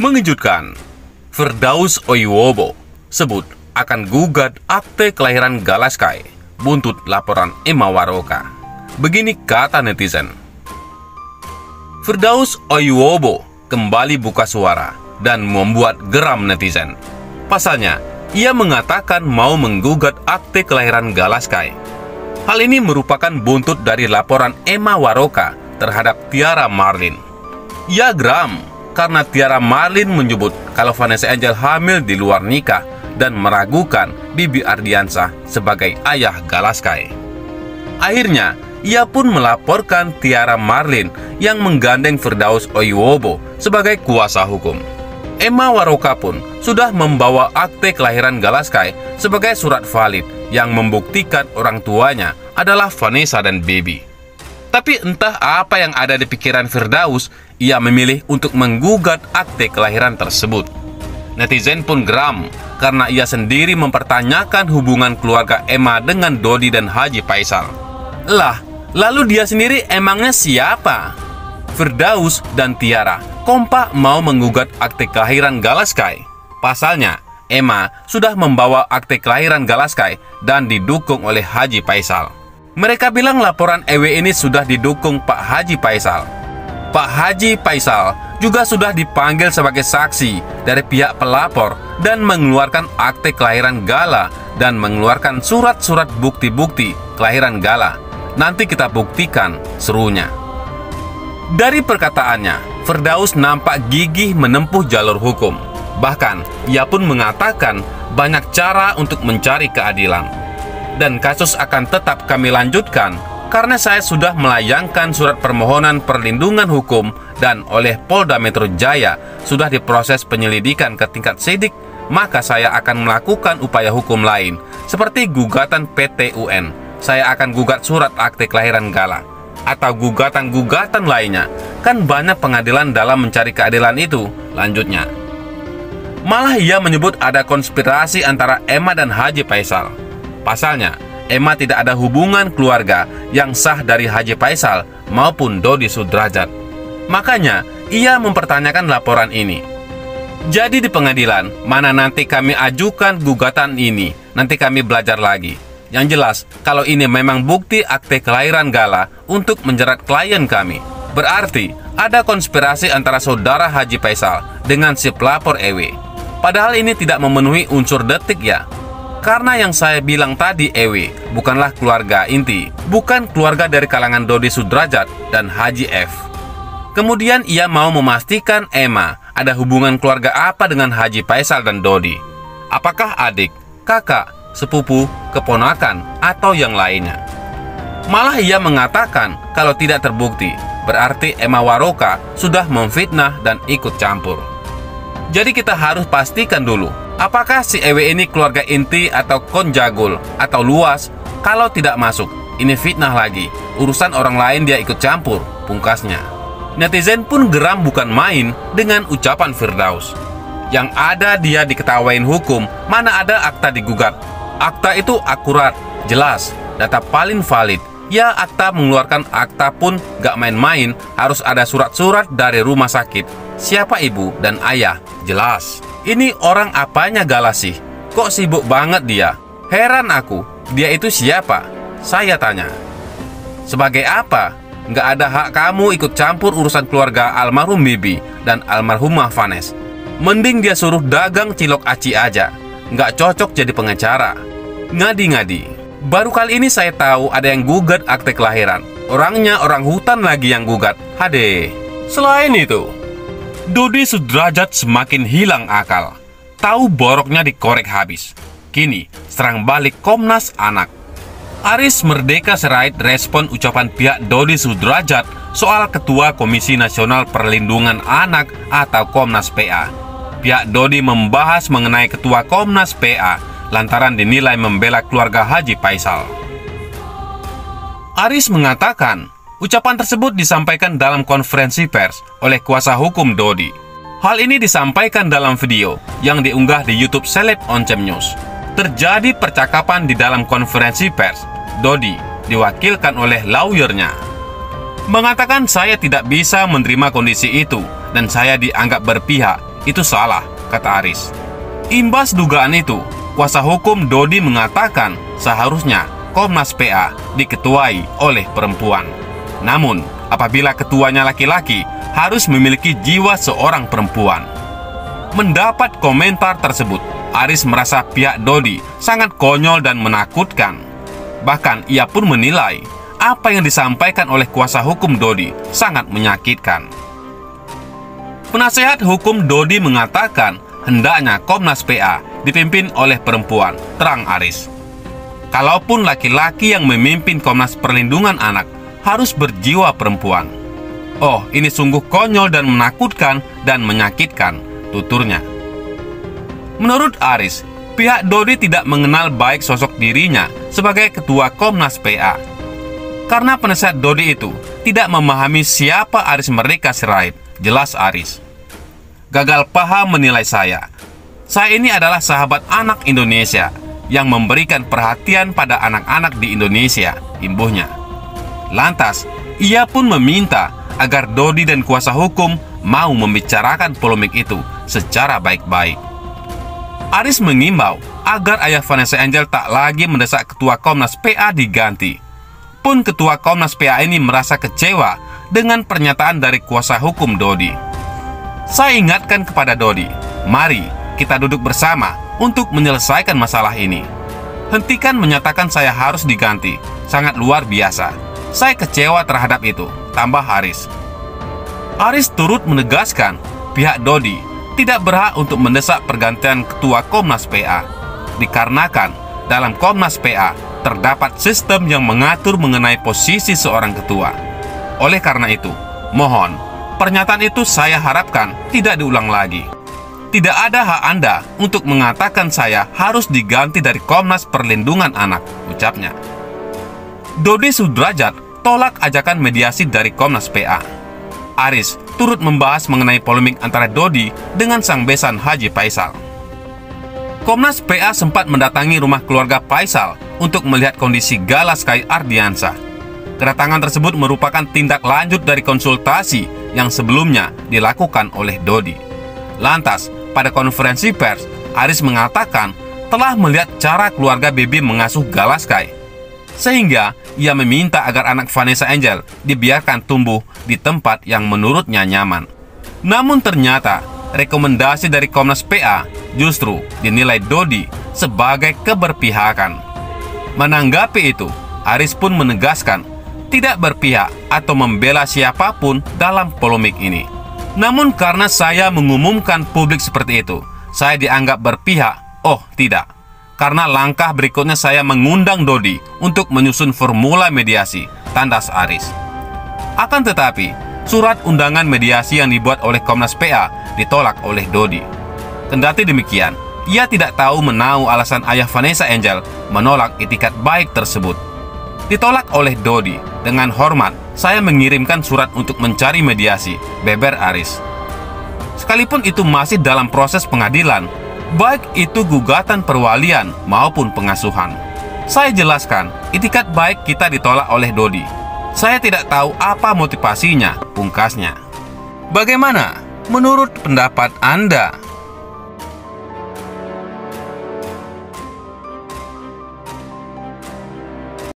Mengejutkan, Firdaus Oiwobo sebut akan gugat akte kelahiran Galaskai buntut laporan Emma Waroka. Begini kata netizen. Firdaus Oiwobo kembali buka suara dan membuat geram netizen. Pasalnya, ia mengatakan mau menggugat akte kelahiran Galaskai. Hal ini merupakan buntut dari laporan Emma Waroka terhadap Tiara Marlin. Ia geram karena Tiara Marlin menyebut kalau Vanessa Angel hamil di luar nikah dan meragukan Bibi Ardiansah sebagai ayah Galaskai. Akhirnya, ia pun melaporkan Tiara Marlin yang menggandeng Firdaus Oiwobo sebagai kuasa hukum. Emma Waroka pun sudah membawa akte kelahiran Galaskai sebagai surat valid yang membuktikan orang tuanya adalah Vanessa dan Bibi. Tapi entah apa yang ada di pikiran Firdaus, ia memilih untuk menggugat akte kelahiran tersebut. Netizen pun geram karena ia sendiri mempertanyakan hubungan keluarga Emma dengan Dodi dan Haji Faisal. Lah, lalu dia sendiri emangnya siapa? Firdaus dan Tiara kompak mau menggugat akte kelahiran Galaskai. Pasalnya, Emma sudah membawa akte kelahiran Galaskai dan didukung oleh Haji Faisal. Mereka bilang laporan EW ini sudah didukung Pak Haji Faisal. Pak Haji Faisal juga sudah dipanggil sebagai saksi dari pihak pelapor dan mengeluarkan akte kelahiran Gala dan mengeluarkan surat-surat bukti-bukti kelahiran Gala. Nanti kita buktikan, serunya. Dari perkataannya, Firdaus nampak gigih menempuh jalur hukum. Bahkan, ia pun mengatakan banyak cara untuk mencari keadilan. Dan kasus akan tetap kami lanjutkan karena saya sudah melayangkan surat permohonan perlindungan hukum dan oleh Polda Metro Jaya sudah diproses penyelidikan ke tingkat sidik, maka saya akan melakukan upaya hukum lain seperti gugatan PT UN. Saya akan gugat surat akte kelahiran Gala atau gugatan-gugatan lainnya. Kan banyak pengadilan dalam mencari keadilan itu, lanjutnya. Malah ia menyebut ada konspirasi antara Emma dan Haji Faisal. Pasalnya, Emma tidak ada hubungan keluarga yang sah dari Haji Faisal maupun Dodi Sudrajat. Makanya, ia mempertanyakan laporan ini. Jadi di pengadilan, mana nanti kami ajukan gugatan ini, nanti kami belajar lagi. Yang jelas, kalau ini memang bukti akte kelahiran Gala untuk menjerat klien kami, berarti ada konspirasi antara saudara Haji Faisal dengan si pelapor EW. Padahal ini tidak memenuhi unsur detik ya. Karena yang saya bilang tadi EW bukanlah keluarga inti, bukan keluarga dari kalangan Dodi Sudrajat dan Haji F. Kemudian ia mau memastikan Emma ada hubungan keluarga apa dengan Haji Faisal dan Dodi. Apakah adik, kakak, sepupu, keponakan, atau yang lainnya. Malah ia mengatakan kalau tidak terbukti, berarti Emma Waroka sudah memfitnah dan ikut campur. Jadi kita harus pastikan dulu, apakah si EW ini keluarga inti atau konjagul atau luas? Kalau tidak masuk, ini fitnah lagi. Urusan orang lain dia ikut campur, pungkasnya. Netizen pun geram bukan main dengan ucapan Firdaus. Yang ada dia diketawain hukum, mana ada akta digugat. Akta itu akurat, jelas, data paling valid. Ya, akta mengeluarkan akta pun gak main-main, harus ada surat-surat dari rumah sakit. Siapa ibu dan ayah, jelas. Ini orang apanya Gala sih? Kok sibuk banget dia? Heran aku, dia itu siapa? Saya tanya. Sebagai apa? Nggak ada hak kamu ikut campur urusan keluarga almarhum Bibi dan almarhumah Vanessa. Mending dia suruh dagang cilok aci aja. Nggak cocok jadi pengacara. Ngadi-ngadi. Baru kali ini saya tahu ada yang gugat akte kelahiran. Orangnya orang hutan lagi yang gugat. Hade. Selain itu, Dodi Sudrajat semakin hilang akal. Tahu boroknya dikorek habis. Kini serang balik Komnas Anak. Aris Merdeka Sirait respon ucapan pihak Dodi Sudrajat soal Ketua Komisi Nasional Perlindungan Anak atau Komnas PA. Pihak Dodi membahas mengenai Ketua Komnas PA lantaran dinilai membela keluarga Haji Faisal. Aris mengatakan, ucapan tersebut disampaikan dalam konferensi pers oleh kuasa hukum Dodi. Hal ini disampaikan dalam video yang diunggah di YouTube Seleb Oncem News. Terjadi percakapan di dalam konferensi pers. Dodi diwakilkan oleh lawyernya. Mengatakan saya tidak bisa menerima kondisi itu dan saya dianggap berpihak, itu salah, kata Aris. Imbas dugaan itu, kuasa hukum Dodi mengatakan seharusnya Komnas PA diketuai oleh perempuan. Namun, apabila ketuanya laki-laki, harus memiliki jiwa seorang perempuan. Mendapat komentar tersebut, Aris merasa pihak Dodi sangat konyol dan menakutkan. Bahkan ia pun menilai apa yang disampaikan oleh kuasa hukum Dodi sangat menyakitkan. Penasehat hukum Dodi mengatakan hendaknya Komnas PA dipimpin oleh perempuan, terang Aris. Kalaupun laki-laki yang memimpin Komnas Perlindungan Anak harus berjiwa perempuan. Oh, ini sungguh konyol dan menakutkan dan menyakitkan, tuturnya. Menurut Aris, pihak Dodi tidak mengenal baik sosok dirinya sebagai ketua Komnas PA. Karena penasehat Dodi itu tidak memahami siapa Aris Merdeka Sirait, jelas Aris. Gagal paham menilai saya. Saya ini adalah sahabat anak Indonesia yang memberikan perhatian pada anak-anak di Indonesia, imbuhnya. Lantas, ia pun meminta agar Dodi dan kuasa hukum mau membicarakan polemik itu secara baik-baik. Aris mengimbau agar ayah Vanessa Angel tak lagi mendesak ketua Komnas PA diganti. Pun ketua Komnas PA ini merasa kecewa dengan pernyataan dari kuasa hukum Dodi. Saya ingatkan kepada Dodi, mari kita duduk bersama untuk menyelesaikan masalah ini. Hentikan menyatakan saya harus diganti, sangat luar biasa. Saya kecewa terhadap itu, tambah Aris. Aris turut menegaskan pihak Dodi tidak berhak untuk mendesak pergantian ketua Komnas PA, dikarenakan dalam Komnas PA terdapat sistem yang mengatur mengenai posisi seorang ketua. Oleh karena itu, mohon, pernyataan itu saya harapkan tidak diulang lagi. Tidak ada hak Anda untuk mengatakan saya harus diganti dari Komnas Perlindungan Anak, ucapnya. Dodi Sudrajat tolak ajakan mediasi dari Komnas PA. Aris turut membahas mengenai polemik antara Dodi dengan sang besan Haji Faisal. Komnas PA sempat mendatangi rumah keluarga Faisal untuk melihat kondisi Galas Kai Ardiansah. Kedatangan tersebut merupakan tindak lanjut dari konsultasi yang sebelumnya dilakukan oleh Dodi. Lantas, pada konferensi pers, Aris mengatakan telah melihat cara keluarga BB mengasuh Galas Kai, sehingga ia meminta agar anak Vanessa Angel dibiarkan tumbuh di tempat yang menurutnya nyaman. Namun ternyata, rekomendasi dari Komnas PA justru dinilai Dodi sebagai keberpihakan. Menanggapi itu, Aris pun menegaskan tidak berpihak atau membela siapapun dalam polemik ini. Namun karena saya mengumumkan publik seperti itu, saya dianggap berpihak. Oh tidak, karena langkah berikutnya saya mengundang Dodi untuk menyusun formula mediasi, tandas Aris. Akan tetapi, surat undangan mediasi yang dibuat oleh Komnas PA ditolak oleh Dodi. Kendati demikian, ia tidak tahu menahu alasan ayah Vanessa Angel menolak itikat baik tersebut. Ditolak oleh Dodi. Dengan hormat, saya mengirimkan surat untuk mencari mediasi, beber Aris. Sekalipun itu masih dalam proses pengadilan, baik itu gugatan perwalian maupun pengasuhan. Saya jelaskan, itikat baik kita ditolak oleh Dodi. Saya tidak tahu apa motivasinya, pungkasnya. Bagaimana menurut pendapat Anda?